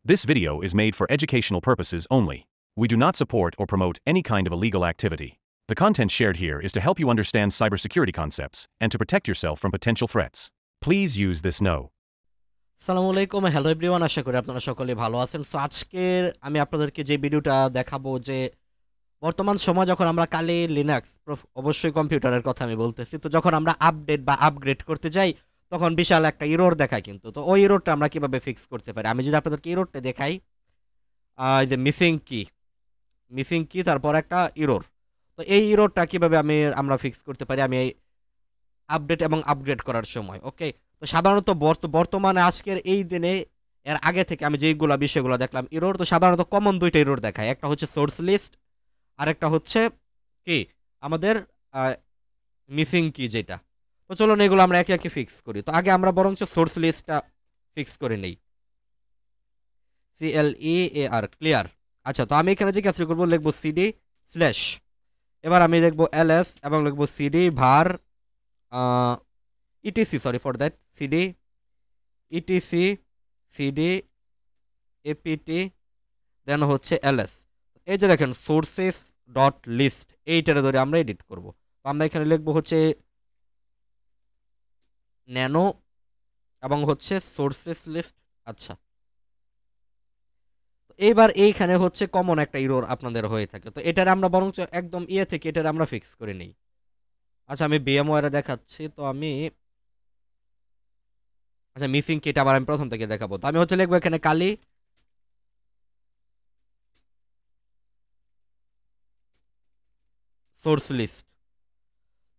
This video is made for educational purposes only. We do not support or promote any kind of illegal activity. The content shared here is to help you understand cybersecurity concepts and to protect yourself from potential threats. Please use this no. আসসালামু আলাইকুম hello everyone আশা করি আপনারা সকলে ভালো আছেন so আজকের আমি আপনাদেরকে যে ভিডিওটা দেখাবো যে বর্তমান সময় যখন আমরা কালি লিনাক্স অবশ্যই কম্পিউটারের কথা আমি বলতেছি তো যখন আমরা আপডেট বা আপগ্রেড করতে যাই তখন বিশাল একটা এরর দেখায় কিন্তু তো ওই এররটা আমরা কিভাবে ফিক্স করতে পারি আমি যদি আপনাদেরকে এররটা দেখাই এই যে মিসিং কি তারপর একটা এরর তো এই এররটা কিভাবে আমরা ফিক্স করতে পারি আমি আপডেট এবং আপগ্রেড করার সময় ওকে তো সাধারণত বর্তমানে আজকের এই দিনে এর আগে থেকে আমি যেইগুলো বিষয়গুলো দেখলাম এরর তো সাধারণত কমন দুইটা এরর দেখায় একটা হচ্ছে সোর্স লিস্ট আর একটা হচ্ছে কি আমাদের মিসিং কি যেটা তো চলুন এগুলো আমরা একে একে ফিক্স করি তো আগে আমরা বরঞ্চ সোর্স লিস্টটা ফিক্স করে নেই CLEAR ক্লিয়ার আচ্ছা তো আমি এখানে যে কাজটা করবো লিখবো সিডি স্ল্যাশ এবার আমি লিখবো ls এবং লিখবো CD var etc sorry for that cd etc cd apt দেন হচ্ছে ls এই যে দেখেন সোর্সেস ডট লিস্ট এইটারে ধরে আমরা এডিট করব তো আমরা এখানে লিখবো হচ্ছে ন্যানো এবং হচ্ছে সোর্সেস লিস্ট আচ্ছা এইবার এইখানে হচ্ছে কমন একটা এরর আপনাদের হয়ে থাকে তো এটারে আমরা বরঞ্চ একদম থেকে এটারে আমরা ফিক্স করে নেই আচ্ছা আমি VMware দেখাচ্ছি তো আমি আচ্ছা মিসিং কিটা আবার আমি প্রথম থেকে দেখাবো তো আমি হচ্ছে লিখবো এখানে কালি সোর্স লিস্ট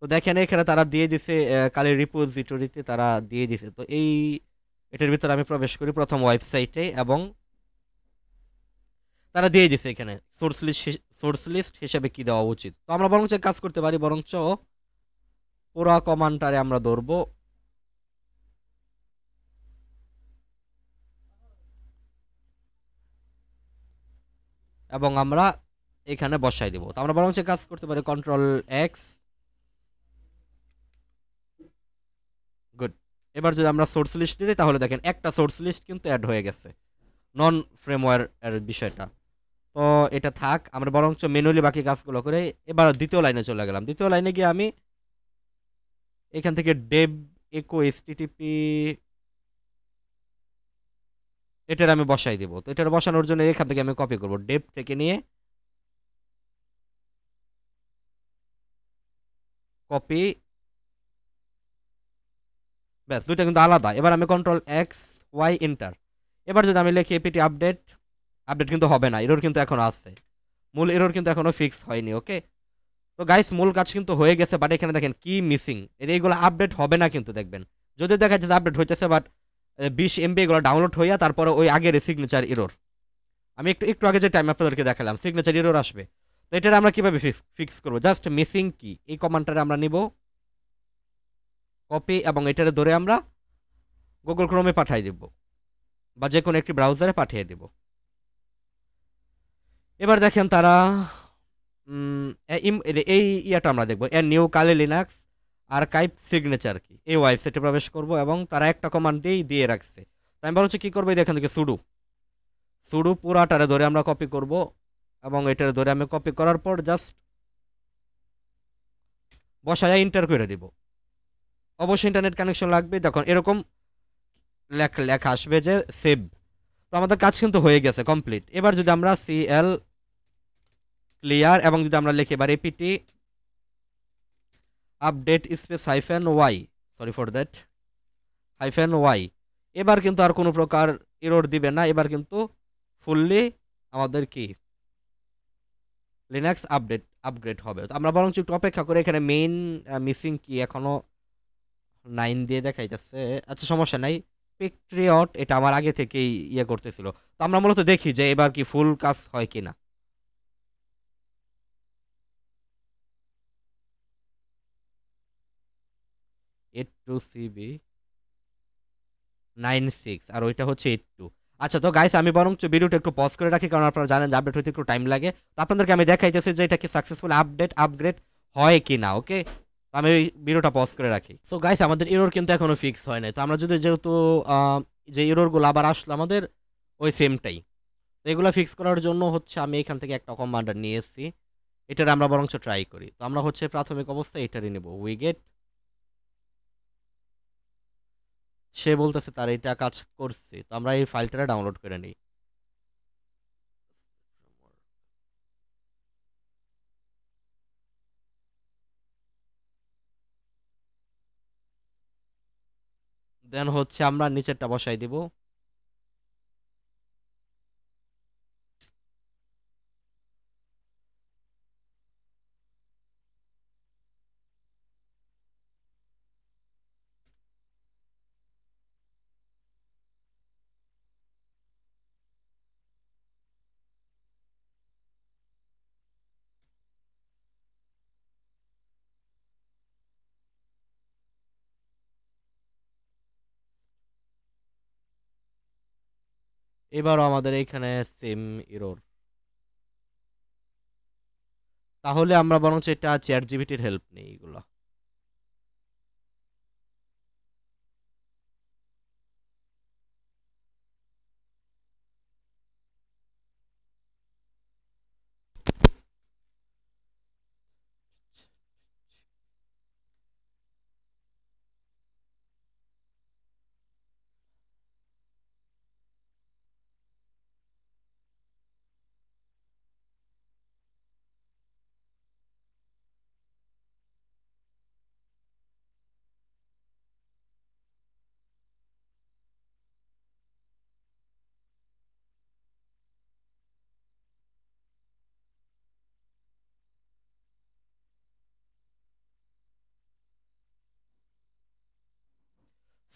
তো দেখেন এখানে তারা দিয়ে দিছে কালি রিপোজিটরিতে তারা দিয়ে দিছে তো এটার ভিতরে আমি প্রবেশ করি প্রথম ওয়েবসাইটে এবং তারা দিয়ে দিছে এখানে সোর্স লিস্ট হিসেবে কি দেওয়া উচিত তো আমরা বরঞ্চ কাজ করতে পারি বরঞ্চ পুরো কমান্ডটারে আমরা ধরবো এবং আমরা এখানে বসাই দেব তো আমরা বরঞ্চ কাজ করতে পারি কন্ট্রোল এক্স গুড এবার যদি আমরা সোর্স লিস্ট দিই তাহলে দেখেন একটা সোর্স লিস্ট কিন্তু অ্যাড হয়ে গেছে নন ফ্রেমওয়্যার এর বিষয়টা তো এটা থাক আমরা বরঞ্চ ম্যানুয়ালি বাকি কাজগুলো করে এবার দ্বিতীয় লাইনে চলে গেলাম দ্বিতীয় লাইনে গিয়ে আমি এখান থেকে ডেভ ইকো এসটিটিপি এটার আমি বসাই দেব তো এটার বসানোর জন্য এখান থেকে আমি কপি করব ডেভ থেকে নিয়ে কপি ব্যাস দুইটা কিন্তু আলাদা এবার আমি কন্ট্রোল এক্স ওয়াই এন্টার এবার যদি আমি লিখি এপিটি আপডেট কিন্তু হবে না এরর কিন্তু এখনো আছে মূল এরর কিন্তু এখনো ফিক্স হয়নি ওকে তো গাইস মূল কাজ কিন্তু হয়ে গেছে বাট এখানে দেখেন কি মিসিং এইগুলো আপডেট হবে না কিন্তু দেখবেন যদি দেখা যাচ্ছে আপডেট হইতেছে বাট 20 MB এগুলো ডাউনলোড হইয়া তারপরে ওই আগের সিগনেচার এরর আমি একটু আগে যে টাইম আপনাদেরকে দেখালাম সিগনেচার এরর আসবে তো এটা আমরা কিভাবে ফিক্স করব জাস্ট মিসিং কি এই কমান্ডটারে আমরা নিব কপি এবং এটারে ধরে আমরা গুগল ক্রোমে পাঠিয়ে দেব বা যে কোনো একটি ব্রাউজারে পাঠিয়ে দেব এবার দেখেন তারা এই ইয়াটা আমরা দেখবো এর নিউ কালি লিনাক্স আর্কাইভ সিগনেচার কি এই ওয়েবসাইটে প্রবেশ করব এবং তারা একটা কমান্ড দিয়ে রাখছে তাই আমি বলছি কি করবো দেখেন থেকে সুডু পুরাটারে ধরে আমরা কপি করব এবং এটারে ধরে আমি কপি করার পর জাস্ট বসায় এন্টার করে দিব অবশ্যই ইন্টারনেট কানেকশন লাগবে দেখুন এরকম লেখা আসবে যে সেভ তো আমাদের কাজ কিন্তু হয়ে গেছে কমপ্লিট এবার যদি আমরা CL ক্লিয়ার এবং যদি আমরা লিখি এবার apt update space -y sorry for that -y এবার কিন্তু আর কোনো প্রকার এরর দিবে না এবার কিন্তু ফুললি আমাদের কি লিনাক্স আপগ্রেড হবে তো আমরা বরং একটু অপেক্ষা করে এখানে মেইন মিসিং কি এখনো 9 দিয়ে দেখাইতেছে আচ্ছা সমস্যা নাই পেট্রিয়ট এটা আমার আগে থেকেই ইয়ে করতেছিল তো আমরা মূলত দেখি যে এবার কি ফুল কাজ হয় কিনা CB96 আর ওইটা হচ্ছে 82 আচ্ছা তো গাইস আমি বরং ভিডিওটা একটু পজ করে রাখি কারণ আপনারা জানেন যে আপডেট হতে একটু টাইম লাগে তো আপনাদেরকে আমি দেখাইতেছি যে এটা কি সাকসেসফুল আপগ্রেড হয় কি না ওকে আমি ভিডিওটা পজ করে রাখি সো গাইস আমাদের এরর কিন্তু এখনো ফিক্স হয় নাই তো আমরা যদি যেহেতু যে এররগুলো আবার আসলো আমাদের ওই সেমটাই। তো এগুলা ফিক্স করার জন্য হচ্ছে আমি এখান থেকে একটা কমান্ডার নিয়ে এসেছি। এটার আমরা বরঞ্চ ট্রাই করি। তো আমরা হচ্ছে প্রাথমিক অবস্থায় এটারই নেব। উইগেট সে বলতেছে তার এটা কাজ করছে। তো আমরা এই ফাইলটা ডাউনলোড করে নিই। দেন হচ্ছে আমরা নিচেরটা বসাই দিব। এবারও আমাদের এইখানে সেম এরর। তাহলে আমরা বরঞ্চ এটা চ্যাট জিপিটির হেল্প নেই এগুলো।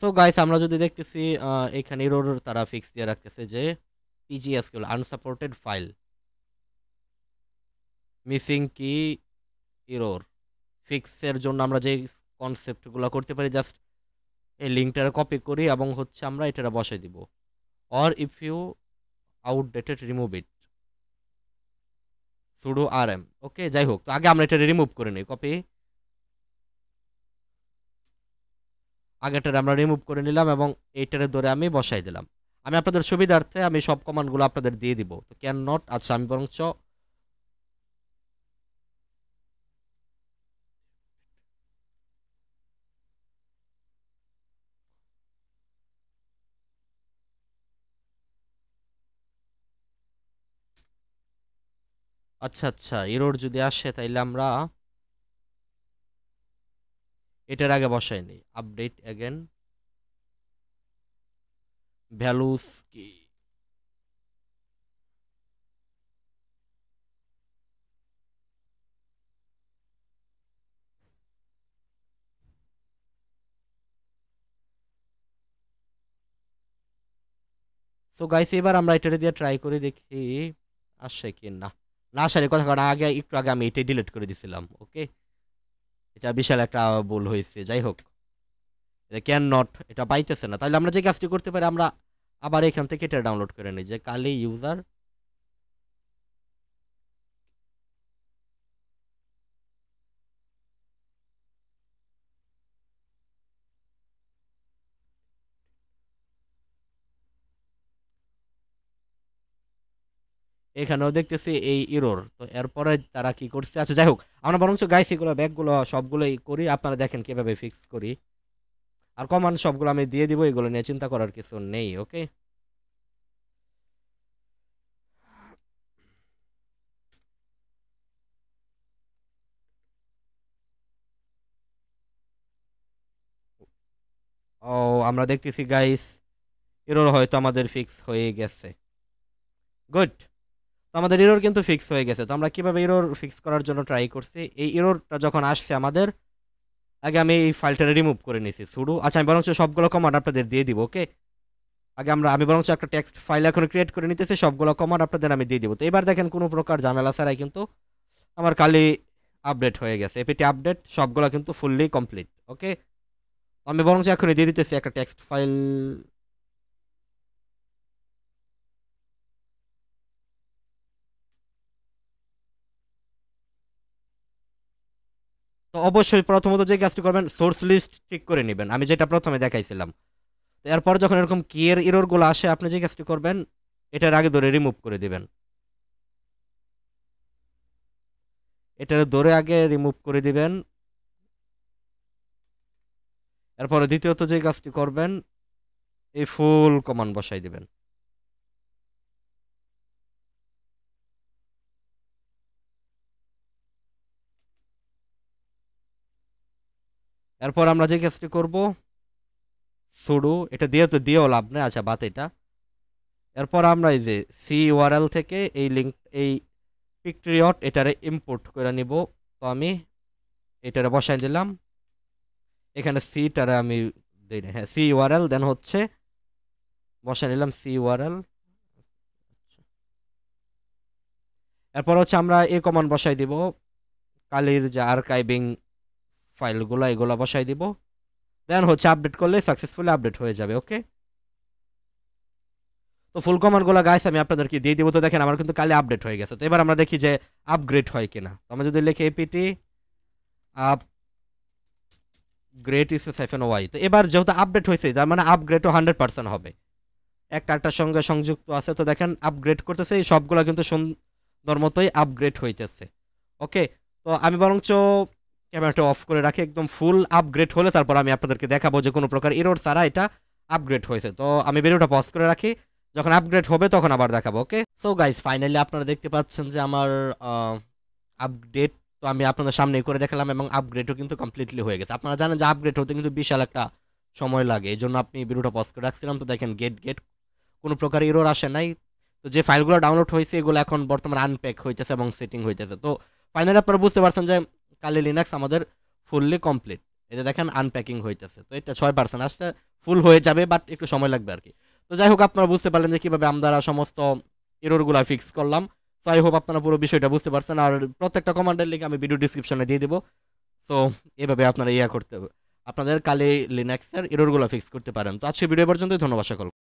সো গাইস আমরা যদি দেখতেছি এখানে এরর তারা ফিক্স দিয়ে রাখতেছে যে পিজিএসকিউএল আনসাপোর্টেড ফাইল মিসিং কি এরর ফিক্সের জন্য আমরা যে কনসেপ্টগুলো করতে পারি জাস্ট এই লিঙ্কটা কপি করি এবং হচ্ছে আমরা এটা বসাই দিব। Or if you outdated remove it sudo RM. Okay যাই হোক, তো আগে আমরা এটা রিমুভ করে নিই। কপি আগেরটা আমরা রিমুভ করে নিলাম এবং এইটারে ধরে আমি বসাই দিলাম। আমি আপনাদের সুবিধার্থে আমি সব কমান্ডগুলো আপনাদের দিয়ে দিব। তো ক্যান নট, আচ্ছা আমি বরঞ্চ আচ্ছা আচ্ছা এরর যদি আসে তাইলে আমরা এটার আগে বসাই নিই। আপডেট অ্যাগেন ভ্যালুস কি। সো গাইস এবার আমরা এটা দিয়ে ট্রাই করে দেখি আসে কি না। না আসার কথা, কারণ আগে একটু আগে আমি এটাই ডিলিট করে দিছিলাম। ওকে, এটা বিশাল একটা ভুল হয়েছে। যাই হোক, ক্যান নট এটা পাইতেছে না। তাহলে আমরা যে কাজটি করতে পারি, আমরা আবার এখান থেকে এটা ডাউনলোড করে নিই যে কালি ইউজার। এখানেও দেখতেছি এই ইরোর। তো এরপরে তারা কি করছে, আচ্ছা যাই হোক, আমরা বরঞ্চ গাইস এগুলো ব্যাগগুলো সবগুলোই করি, আপনারা দেখেন কিভাবে ফিক্স করি। আর কমান্ড সবগুলো আমি দিয়ে দিব, এগুলো নিয়ে চিন্তা করার কিছু নেই। ওকে, ও আমরা দেখতেছি গাইস এরর হয়তো আমাদের ফিক্স হয়ে গেছে। গুড, তো আমাদের এরর কিন্তু ফিক্স হয়ে গেছে। তো আমরা কিভাবে এরর ফিক্স করার জন্য ট্রাই করছি, এই এররটা যখন আসছে আমাদের, আগে আমি এই ফাইলটা রিমুভ করে নিছি সুডো। আচ্ছা আমি বরঞ্চ সবগুলো কমান্ড আপনাদের দিয়ে দিব। ওকে, আগে আমি বরঞ্চ একটা টেক্সট ফাইল এখন ক্রিয়েট করে নিতেছি, সবগুলো কমান্ড আপনাদের আমি দিয়ে দিব। তো এবার দেখেন কোনো প্রকার ঝামেলা ছাড়াই কিন্তু আমার কালি আপডেট হয়ে গেছে। এপিটি আপডেট সবগুলো কিন্তু ফুললি কমপ্লিট। ওকে, আমি বরঞ্চ এখনই দিয়ে দিতেছি একটা টেক্সট ফাইল। তো অবশ্যই প্রথমত যে কাজটি করবেন, সোর্স লিস্ট ঠিক করে নেবেন, আমি যেটা প্রথমে দেখাইছিলাম। তো এরপর যখন এরকম কি এর এরর গুলো আসে, আপনি যে কাজটি করবেন এটার আগে ধরে রিমুভ করে দিবেন। এটার ধরে আগে রিমুভ করে দিবেন। এরপরে দ্বিতীয়ত যে কাজটি করবেন, এই ফুল কমান্ড বসাই দিবেন। এরপর আমরা যে কাজটি করব, সুডো, এটা দিয়ে তো দিয়েও লাভ নেই, আচ্ছা বাদ এটা। এরপর আমরা এই যে সি ইউআরএল থেকে এই লিঙ্ক, এই পিক্ট্রিয়ট এটারে ইম্পোর্ট করে নিব। তো আমি এটারে বসাই দিলাম। এখানে সিটারে আমি দিই না, হ্যাঁ সি ইউআরএল, দেন হচ্ছে বসাই নিলাম সি ইউআরএল। এরপর হচ্ছে আমরা এই কমান্ড বসাই দিব, কালির যে আর্কাইভিং ফাইলগুলো এগুলো বসাই দিব। দেন হচ্ছে আপডেট করলে সাকসেসফুলি আপডেট হয়ে যাবে। ওকে, তো ফুল কমান্ডগুলো গাইস আমি আপনাদেরকে দিয়ে দিব। তো দেখেন আমার কিন্তু কালি আপডেট হয়ে গেছে। তো এবার আমরা দেখি যে আপগ্রেড হয় কিনা। তো আমরা যদি লিখি এপিটি আপগ্রেড -y, তো এবার যেহেতু আপডেট হয়েছে তার মানে আপগ্রেডও 100% হবে, একটার সঙ্গে সংযুক্ত আছে। তো দেখেন আপগ্রেড করতেছে, এই সবগুলো কিন্তু সুন্দর মতোই আপগ্রেড হইতেছে। ওকে, তো আমি বরঞ্চ ক্যামেরাটা অফ করে রাখি, একদম ফুল আপগ্রেড হলে তারপর আমি আপনাদেরকে দেখাবো যে কোনো প্রকার এরর ছাড়া এটা আপগ্রেড হয়েছে। তো আমি ভিডিওটা পজ করে রাখি, যখন আপগ্রেড হবে তখন আবার দেখাবো। ওকে, সো গাইস ফাইনালি আপনারা দেখতে পাচ্ছেন যে আমার আপডেট তো আমি আপনাদের সামনেই করে দেখালাম, এবং আপগ্রেডও কিন্তু কমপ্লিটলি হয়ে গেছে। আপনারা জানেন যে আপগ্রেড হতে কিন্তু বিশাল একটা সময় লাগে, এই জন্য আপনি ভিডিওটা পজ করে রাখছিলাম। তো দেখেন গেট কোনো প্রকার এরর আসে নাই। তো যে ফাইলগুলো ডাউনলোড হয়েছে এগুলো এখন বর্তমানে আনপ্যাক হইতেছে এবং সেটিং হইতেছে। তো ফাইনালি আপনারা বুঝতে পারছেন যে কালি লিনাক্স আমাদের ফুললি কমপ্লিট। এই যে দেখেন আনপ্যাকিং হইতেছে, তো এটা 6% আসছে, ফুল হয়ে যাবে বাট একটু সময় লাগবে আর কি। তো যাই হোক, আপনারা বুঝতে পারলেন যে কিভাবে আমরা সমস্ত এররগুলো ফিক্স করলাম। সো আই হোপ আপনারা পুরো বিষয়টা বুঝতে পারছেন, আর প্রত্যেকটা কমান্ডের লিঙ্ক আমি ভিডিও ডিসক্রিপশনে দিয়ে দিব। সো এভাবে আপনারা করতে হবে, আপনাদের কালি লিনাক্সের এররগুলো ফিক্স করতে পারেন। তো আজকে ভিডিও পর্যন্ত, ধন্যবাদ সকল।